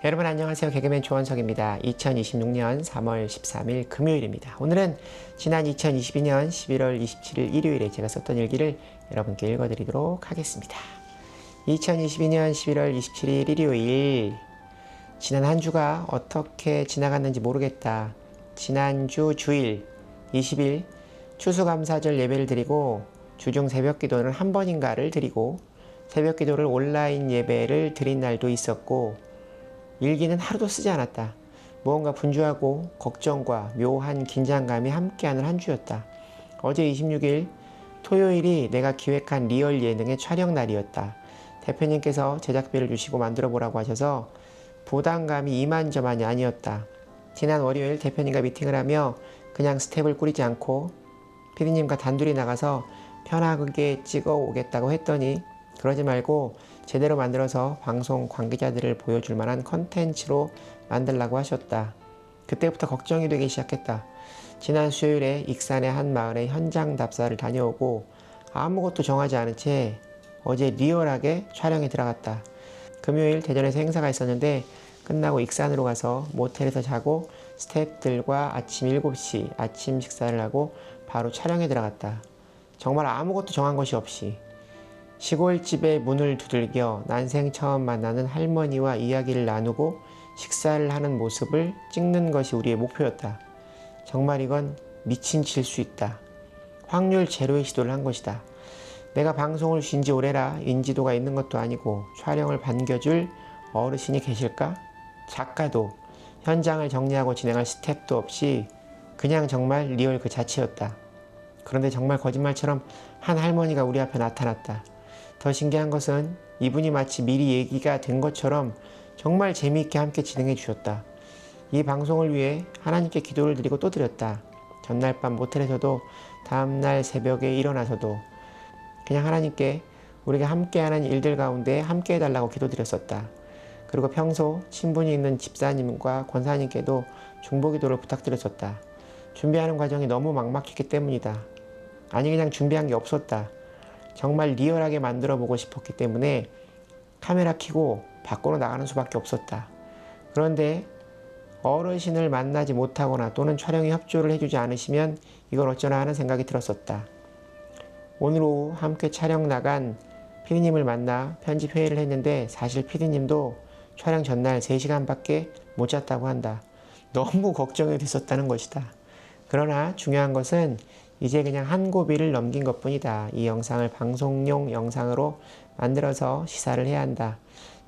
여러분 안녕하세요. 개그맨 조원석입니다. 2026년 3월 13일 금요일입니다. 오늘은 지난 2022년 11월 27일 일요일에 제가 썼던 일기를 여러분께 읽어드리도록 하겠습니다. 2022년 11월 27일 일요일, 지난 한 주가 어떻게 지나갔는지 모르겠다. 지난주 주일 20일 추수감사절 예배를 드리고 주중 새벽기도는 한 번인가를 드리고 새벽기도를 온라인 예배를 드린 날도 있었고, 일기는 하루도 쓰지 않았다. 무언가 분주하고 걱정과 묘한 긴장감이 함께하는 한 주였다. 어제 26일 토요일이 내가 기획한 리얼 예능의 촬영 날이었다. 대표님께서 제작비를 주시고 만들어 보라고 하셔서 부담감이 이만저만이 아니었다. 지난 월요일 대표님과 미팅을 하며 그냥 스텝을 꾸리지 않고 피디님과 단둘이 나가서 편하게 찍어 오겠다고 했더니, 그러지 말고 제대로 만들어서 방송 관계자들을 보여줄 만한 컨텐츠로 만들라고 하셨다. 그때부터 걱정이 되기 시작했다. 지난 수요일에 익산의 한 마을에 현장 답사를 다녀오고 아무것도 정하지 않은 채 어제 리얼하게 촬영에 들어갔다. 금요일 대전에서 행사가 있었는데 끝나고 익산으로 가서 모텔에서 자고 스태프들과 아침 7시 아침 식사를 하고 바로 촬영에 들어갔다. 정말 아무것도 정한 것이 없이 시골집의 문을 두들겨 난생 처음 만나는 할머니와 이야기를 나누고 식사를 하는 모습을 찍는 것이 우리의 목표였다. 정말 이건 미친 칠 수 있다. 확률 제로의 시도를 한 것이다. 내가 방송을 쉰 지 오래라 인지도가 있는 것도 아니고 촬영을 반겨줄 어르신이 계실까? 작가도 현장을 정리하고 진행할 스텝도 없이 그냥 정말 리얼 그 자체였다. 그런데 정말 거짓말처럼 한 할머니가 우리 앞에 나타났다. 더 신기한 것은 이분이 마치 미리 얘기가 된 것처럼 정말 재미있게 함께 진행해 주셨다. 이 방송을 위해 하나님께 기도를 드리고 또 드렸다. 전날 밤 모텔에서도 다음날 새벽에 일어나서도 그냥 하나님께 우리가 함께하는 일들 가운데 함께 해달라고 기도드렸었다. 그리고 평소 친분이 있는 집사님과 권사님께도 중보기도를 부탁드렸었다. 준비하는 과정이 너무 막막했기 때문이다. 아니, 그냥 준비한 게 없었다. 정말 리얼하게 만들어 보고 싶었기 때문에 카메라 켜고 밖으로 나가는 수밖에 없었다. 그런데 어르신을 만나지 못하거나 또는 촬영에 협조를 해주지 않으시면 이걸 어쩌나 하는 생각이 들었었다. 오늘 오후 함께 촬영 나간 피디님을 만나 편집 회의를 했는데 사실 피디님도 촬영 전날 3시간밖에 못 잤다고 한다. 너무 걱정이 됐었다는 것이다. 그러나 중요한 것은 이제 그냥 한 고비를 넘긴 것뿐이다. 이 영상을 방송용 영상으로 만들어서 시사를 해야 한다.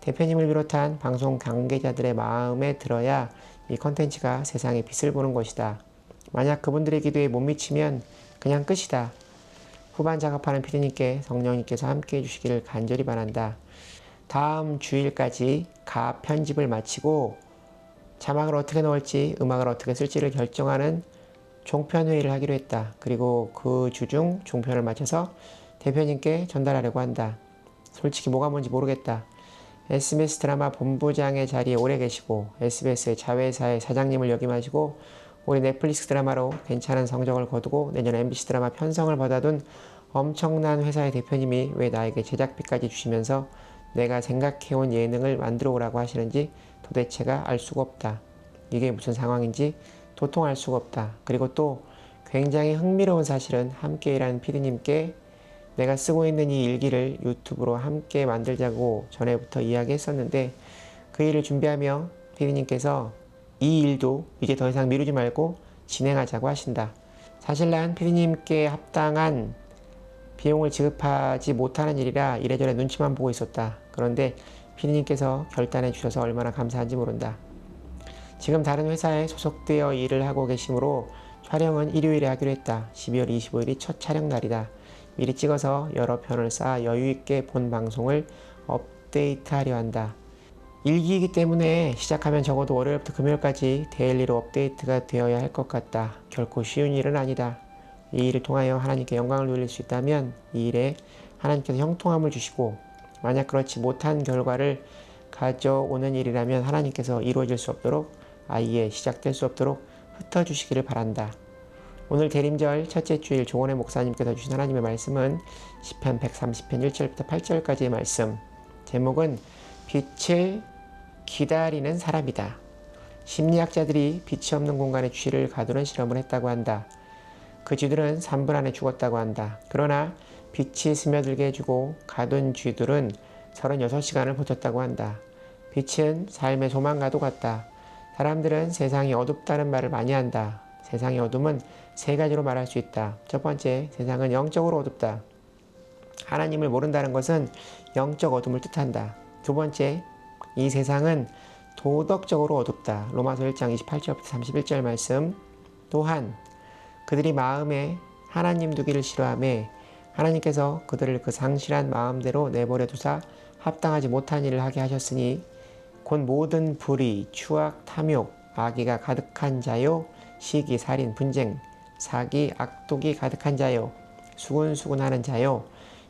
대표님을 비롯한 방송 관계자들의 마음에 들어야 이 컨텐츠가 세상에 빛을 보는 것이다. 만약 그분들의 기도에 못 미치면 그냥 끝이다. 후반 작업하는 피디님께 성령님께서 함께 해주시기를 간절히 바란다. 다음 주일까지 가 편집을 마치고 자막을 어떻게 넣을지 음악을 어떻게 쓸지를 결정하는 종편회의를 하기로 했다. 그리고 그 주중 종편을 마쳐서 대표님께 전달하려고 한다. 솔직히 뭐가 뭔지 모르겠다. SBS 드라마 본부장의 자리에 오래 계시고 SBS의 자회사의 사장님을 역임하시고 올해 넷플릭스 드라마로 괜찮은 성적을 거두고 내년 MBC 드라마 편성을 받아둔 엄청난 회사의 대표님이 왜 나에게 제작비까지 주시면서 내가 생각해온 예능을 만들어 오라고 하시는지 도대체가 알 수가 없다. 이게 무슨 상황인지 도통 알 수가 없다. 그리고 또 굉장히 흥미로운 사실은 함께 일하는 피디님께 내가 쓰고 있는 이 일기를 유튜브로 함께 만들자고 전에부터 이야기했었는데, 그 일을 준비하며 피디님께서 이 일도 이제 더 이상 미루지 말고 진행하자고 하신다. 사실 난 피디님께 합당한 비용을 지급하지 못하는 일이라 이래저래 눈치만 보고 있었다. 그런데 피디님께서 결단해 주셔서 얼마나 감사한지 모른다. 지금 다른 회사에 소속되어 일을 하고 계시므로 촬영은 일요일에 하기로 했다. 12월 25일이 첫 촬영 날이다. 미리 찍어서 여러 편을 쌓아 여유있게 본 방송을 업데이트하려 한다. 일기이기 때문에 시작하면 적어도 월요일부터 금요일까지 데일리로 업데이트가 되어야 할 것 같다. 결코 쉬운 일은 아니다. 이 일을 통하여 하나님께 영광을 돌릴 수 있다면 이 일에 하나님께서 형통함을 주시고, 만약 그렇지 못한 결과를 가져오는 일이라면 하나님께서 이루어질 수 없도록, 아예 시작될 수 없도록 흩어주시기를 바란다. 오늘 대림절 첫째 주일 조원의 목사님께서 주신 하나님의 말씀은 시편 130편 1절부터 8절까지의 말씀. 제목은 빛을 기다리는 사람이다. 심리학자들이 빛이 없는 공간에 쥐를 가두는 실험을 했다고 한다. 그 쥐들은 3분 안에 죽었다고 한다. 그러나 빛이 스며들게 해주고 가둔 쥐들은 36시간을 버텼다고 한다. 빛은 삶의 소망과도 같다. 사람들은 세상이 어둡다는 말을 많이 한다. 세상의 어둠은 세 가지로 말할 수 있다. 첫 번째, 세상은 영적으로 어둡다. 하나님을 모른다는 것은 영적 어둠을 뜻한다. 두 번째, 이 세상은 도덕적으로 어둡다. 로마서 1장 28절부터 31절 말씀. 또한 그들이 마음에 하나님 두기를 싫어하며 하나님께서 그들을 그 상실한 마음대로 내버려 두사 합당하지 못한 일을 하게 하셨으니 곧 모든 불의, 추악, 탐욕, 악의가 가득한 자요, 시기, 살인, 분쟁, 사기, 악독이 가득한 자요, 수군수군하는 자요,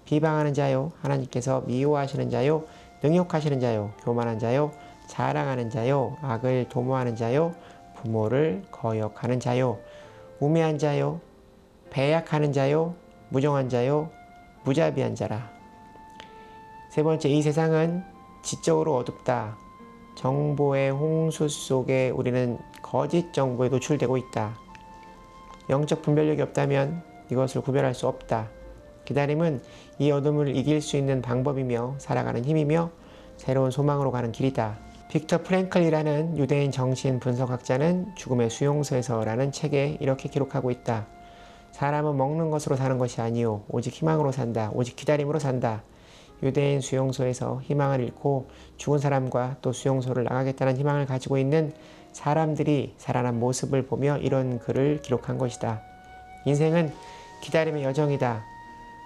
비방하는 자요, 하나님께서 미워하시는 자요, 능욕하시는 자요, 교만한 자요, 자랑하는 자요, 악을 도모하는 자요, 부모를 거역하는 자요, 우매한 자요, 배약하는 자요, 무정한 자요, 무자비한 자라. 세 번째, 이 세상은 지적으로 어둡다. 정보의 홍수 속에 우리는 거짓 정보에 노출되고 있다. 영적 분별력이 없다면 이것을 구별할 수 없다. 기다림은 이 어둠을 이길 수 있는 방법이며 살아가는 힘이며 새로운 소망으로 가는 길이다. 빅터 프랭클이라는 유대인 정신 분석학자는 죽음의 수용소에서라는 책에 이렇게 기록하고 있다. 사람은 먹는 것으로 사는 것이 아니요 오직 희망으로 산다. 오직 기다림으로 산다. 유대인 수용소에서 희망을 잃고 죽은 사람과 또 수용소를 나가겠다는 희망을 가지고 있는 사람들이 살아난 모습을 보며 이런 글을 기록한 것이다. 인생은 기다림의 여정이다.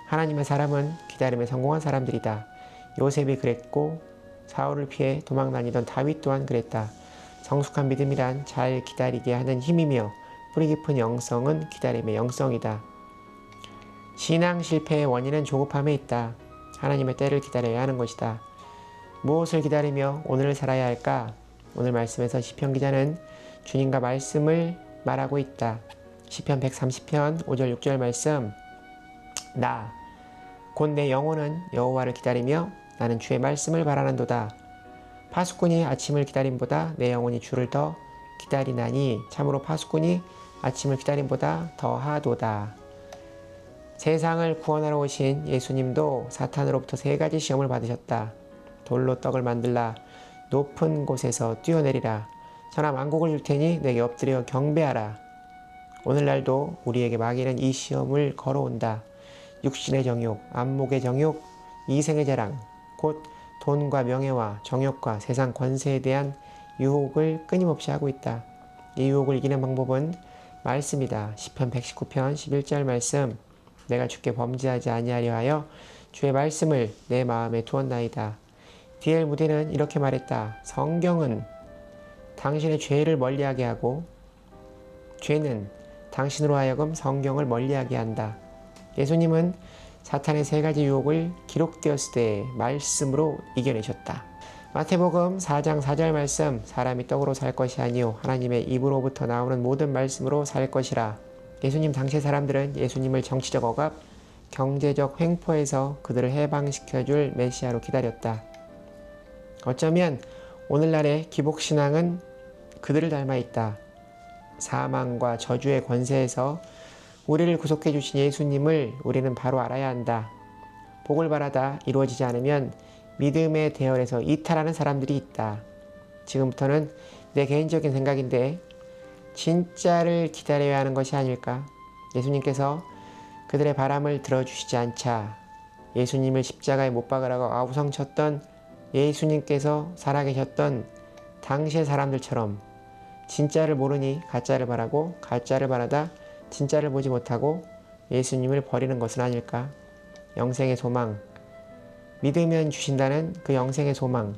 하나님의 사람은 기다림에 성공한 사람들이다. 요셉이 그랬고 사울을 피해 도망 다니던 다윗 또한 그랬다. 성숙한 믿음이란 잘 기다리게 하는 힘이며 뿌리 깊은 영성은 기다림의 영성이다. 신앙 실패의 원인은 조급함에 있다. 하나님의 때를 기다려야 하는 것이다. 무엇을 기다리며 오늘을 살아야 할까? 오늘 말씀에서 시편 기자는 주님과 말씀을 말하고 있다. 시편 130편 5절 6절 말씀. 나 곧 내 영혼은 여호와를 기다리며 나는 주의 말씀을 바라는도다. 파수꾼이 아침을 기다림보다 내 영혼이 주를 더 기다리나니 참으로 파수꾼이 아침을 기다림보다 더하도다. 세상을 구원하러 오신 예수님도 사탄으로부터 세 가지 시험을 받으셨다. 돌로 떡을 만들라. 높은 곳에서 뛰어내리라. 천하 만국을 줄 테니 내게 엎드려 경배하라. 오늘날도 우리에게 마귀는 이 시험을 걸어온다. 육신의 정욕, 안목의 정욕, 이생의 자랑, 곧 돈과 명예와 정욕과 세상 권세에 대한 유혹을 끊임없이 하고 있다. 이 유혹을 이기는 방법은 말씀이다. 시편 119편 11절 말씀. 내가 주께 범죄하지 아니하려 하여 주의 말씀을 내 마음에 두었나이다. D.L. 무디는 이렇게 말했다. 성경은 당신의 죄를 멀리하게 하고 죄는 당신으로 하여금 성경을 멀리하게 한다. 예수님은 사탄의 세 가지 유혹을 기록되었을 때 말씀으로 이겨내셨다. 마태복음 4장 4절 말씀. 사람이 떡으로 살 것이 아니요 하나님의 입으로부터 나오는 모든 말씀으로 살 것이라. 예수님 당시 사람들은 예수님을 정치적 억압, 경제적 횡포에서 그들을 해방시켜줄 메시아로 기다렸다. 어쩌면 오늘날의 기복신앙은 그들을 닮아 있다. 사망과 저주의 권세에서 우리를 구속해 주신 예수님을 우리는 바로 알아야 한다. 복을 바라다 이루어지지 않으면 믿음의 대열에서 이탈하는 사람들이 있다. 지금부터는 내 개인적인 생각인데 진짜를 기다려야 하는 것이 아닐까? 예수님께서 그들의 바람을 들어주시지 않자 예수님을 십자가에 못 박으라고 아우성쳤던 예수님께서 살아계셨던 당시의 사람들처럼 진짜를 모르니 가짜를 바라고 가짜를 바라다 진짜를 보지 못하고 예수님을 버리는 것은 아닐까? 영생의 소망, 믿으면 주신다는 그 영생의 소망,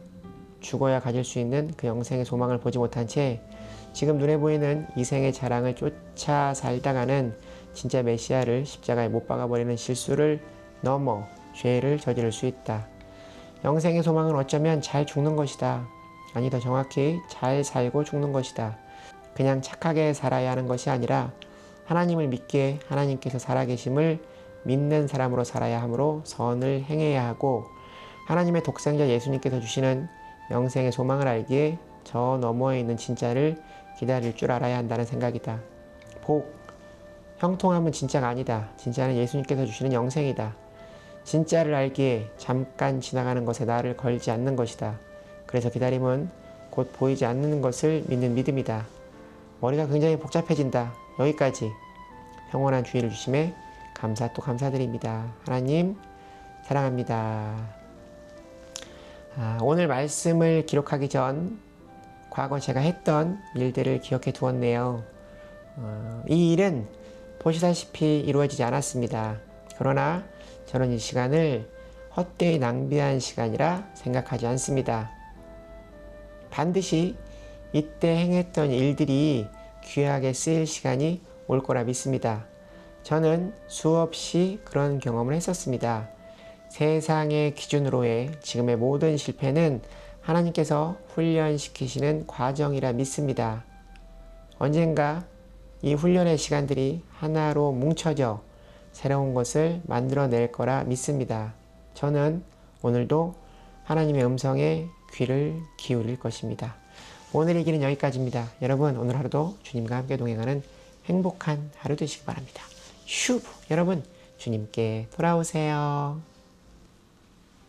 죽어야 가질 수 있는 그 영생의 소망을 보지 못한 채 지금 눈에 보이는 이생의 자랑을 쫓아 살다가는 진짜 메시아를 십자가에 못 박아버리는 실수를 넘어 죄를 저지를 수 있다. 영생의 소망은 어쩌면 잘 죽는 것이다. 아니 더 정확히 잘 살고 죽는 것이다. 그냥 착하게 살아야 하는 것이 아니라 하나님을 믿기에 하나님께서 살아계심을 믿는 사람으로 살아야 하므로 선을 행해야 하고 하나님의 독생자 예수님께서 주시는 영생의 소망을 알기에 저 너머에 있는 진짜를 기다릴 줄 알아야 한다는 생각이다. 복, 형통함은 진짜가 아니다. 진짜는 예수님께서 주시는 영생이다. 진짜를 알기에 잠깐 지나가는 것에 나를 걸지 않는 것이다. 그래서 기다림은 곧 보이지 않는 것을 믿는 믿음이다. 머리가 굉장히 복잡해진다. 여기까지. 평온한 주의를 주심에 감사 또 감사드립니다. 하나님 사랑합니다. 오늘 말씀을 기록하기 전 과거 제가 했던 일들을 기억해 두었네요. 이 일은 보시다시피 이루어지지 않았습니다. 그러나 저는 이 시간을 헛되이 낭비한 시간이라 생각하지 않습니다. 반드시 이때 행했던 일들이 귀하게 쓰일 시간이 올 거라 믿습니다. 저는 수없이 그런 경험을 했었습니다. 세상의 기준으로의 지금의 모든 실패는 하나님께서 훈련시키시는 과정이라 믿습니다. 언젠가 이 훈련의 시간들이 하나로 뭉쳐져 새로운 것을 만들어낼 거라 믿습니다. 저는 오늘도 하나님의 음성에 귀를 기울일 것입니다. 오늘의 길은 여기까지입니다. 여러분 오늘 하루도 주님과 함께 동행하는 행복한 하루 되시기 바랍니다. 슈브 여러분 주님께 돌아오세요.